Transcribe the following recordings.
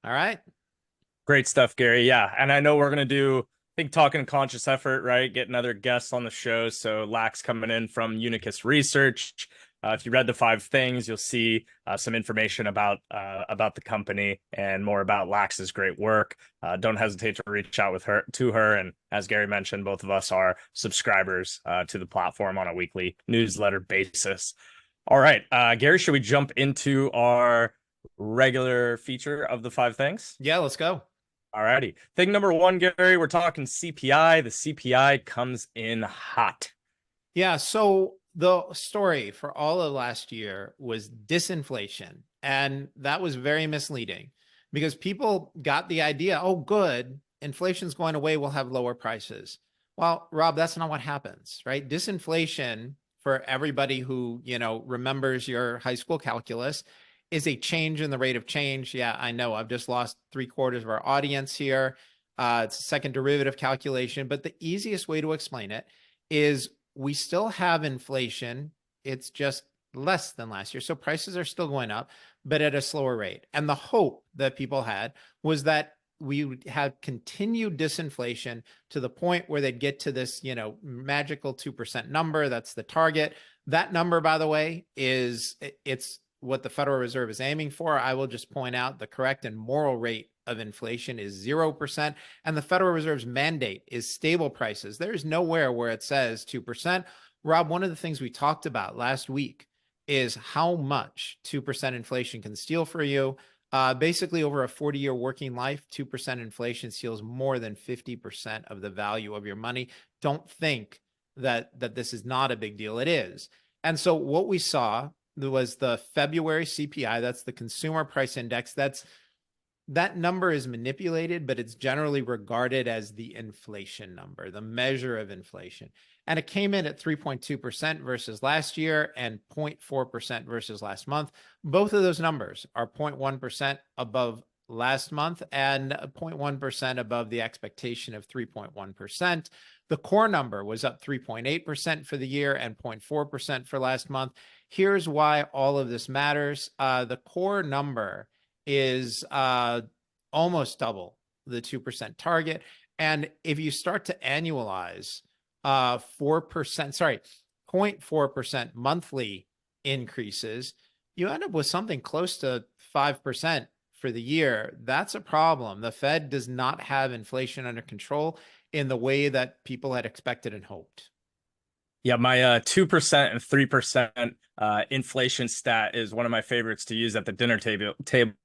All right. Great stuff, Gary. Yeah. And I know we're going to do, I think, talking conscious effort, right? Get another guest on the show. So Lax coming in from Unicus Research. If you read the five things, you'll see some information about the company and more about Lax's great work. Don't hesitate to reach out with her to her. And as Gary mentioned, both of us are subscribers to the platform on a weekly newsletter basis. All right, Gary, should we jump into our regular feature of the five things? Yeah, let's go. All righty. Thing number one, Gary, we're talking CPI. The CPI comes in hot. Yeah, so the story for all of last year was disinflation. And that was very misleading because people got the idea, oh, good, inflation's going away, we'll have lower prices. Well, Rob, that's not what happens, right? Disinflation, for everybody who, remembers your high school calculus, is a change in the rate of change. Yeah, I know I've just lost 3/4 of our audience here. It's a second derivative calculation, but the easiest way to explain it is we still have inflation. It's just less than last year. So prices are still going up, but at a slower rate. And the hope that people had was that we would have continued disinflation to the point where they'd get to this, magical 2% number. That's the target. That number, by the way, it's what the Federal Reserve is aiming for. I will just point out the correct and moral rate of inflation is 0%. And the Federal Reserve's mandate is stable prices. There's nowhere where it says 2%. Rob, one of the things we talked about last week is how much 2% inflation can steal for you. Basically, over a 40-year working life, 2% inflation steals more than 50% of the value of your money. Don't think that this is not a big deal. It is. And so what we saw was the February CPI. That's the consumer price index. That number is manipulated, but it's generally regarded as the inflation number, the measure of inflation. And it came in at 3.2% versus last year and 0.4% versus last month. Both of those numbers are 0.1% above last month and 0.1% above the expectation of 3.1%. The core number was up 3.8% for the year and 0.4% for last month. Here's why all of this matters. The core number is almost double the 2% target. And if you start to annualize 4%, sorry, 0.4% monthly increases, you end up with something close to 5% for the year. That's a problem. The Fed does not have inflation under control in the way that people had expected and hoped. Yeah, my 2% and 3% inflation stat is one of my favorites to use at the dinner table,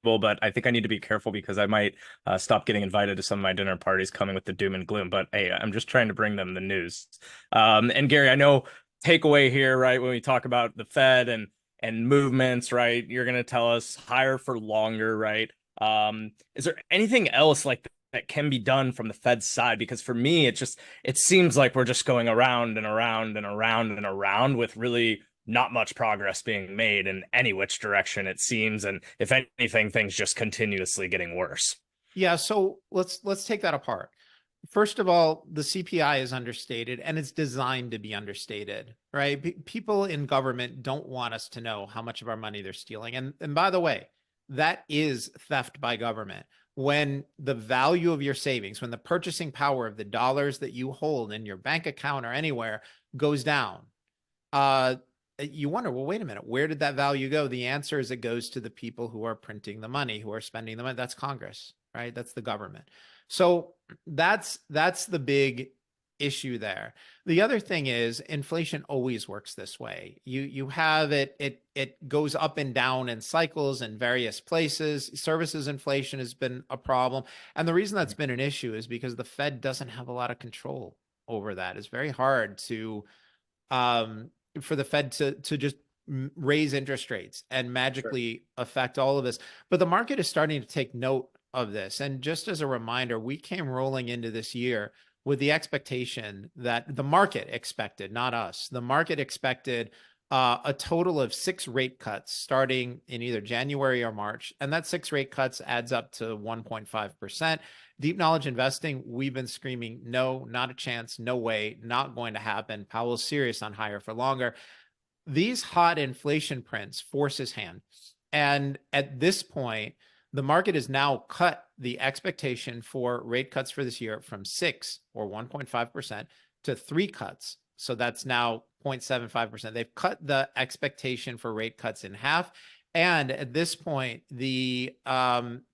but I think I need to be careful because I might stop getting invited to some of my dinner parties coming with the doom and gloom. But hey, I'm just trying to bring them the news. And Gary, I know takeaway here, right? When we talk about the Fed and movements, right? You're going to tell us higher for longer, right? Is there anything else like that can be done from the Fed's side? Because for me, it seems like we're just going around and around and around and around with really not much progress being made in any which direction it seems, and if anything, things just continuously getting worse. Yeah, so let's take that apart. First of all, the CPI is understated and it's designed to be understated, right? People in government don't want us to know how much of our money they're stealing. And by the way, that is theft by government. When the value of your savings, when the purchasing power of the dollars that you hold in your bank account or anywhere goes down, you wonder, well, wait a minute, where did that value go? The answer is it goes to the people who are printing the money, who are spending the money. That's Congress, right? That's the government. So that's the big issue there. The other thing is inflation always works this way. You have it goes up and down in cycles in various places. Services inflation has been a problem. And the reason that's been an issue is because the Fed doesn't have a lot of control over that. It's very hard to for the Fed to just raise interest rates and Sure. magically affect all of this. But the market is starting to take note of this. And just as a reminder, we came rolling into this year with the expectation that the market expected, not us, the market expected a total of 6 rate cuts starting in either January or March. And that 6 rate cuts adds up to 1.5%. Deep knowledge investing, we've been screaming, no, not a chance, no way, not going to happen. Powell's serious on higher for longer. These hot inflation prints force his hand. And at this point, the market has now cut the expectation for rate cuts for this year from 6 or 1.5% to 3 cuts. So that's now 0.75%. They've cut the expectation for rate cuts in half. And at this point, the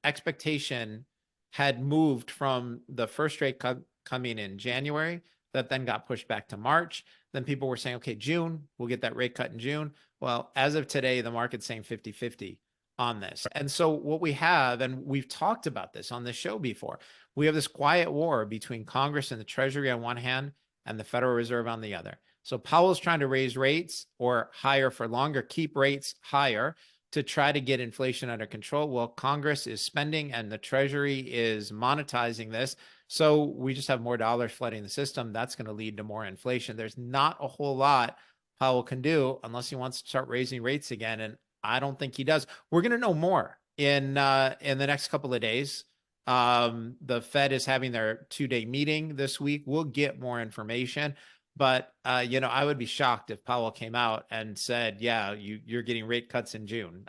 expectation had moved from the first rate cut coming in January that then got pushed back to March. Then people were saying, okay, June, we'll get that rate cut in June. Well, as of today, the market's saying 50-50 on this. And so what we have, and we've talked about this on this show before, we have this quiet war between Congress and the Treasury on one hand and the Federal Reserve on the other. So Powell's trying to raise rates or higher for longer, keep rates higher to try to get inflation under control. Well, Congress is spending and the Treasury is monetizing this. So we just have more dollars flooding the system. That's going to lead to more inflation. There's not a whole lot Powell can do unless he wants to start raising rates again. And I don't think he does. We're going to know more in the next couple of days. The Fed is having their 2-day meeting this week. We'll get more information. But, I would be shocked if Powell came out and said, yeah, you're getting rate cuts in June.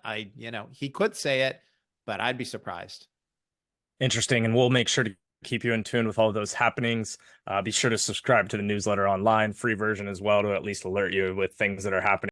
He could say it, but I'd be surprised. Interesting. And we'll make sure to keep you in tune with all of those happenings. Be sure to subscribe to the newsletter online, free version as well, to at least alert you with things that are happening.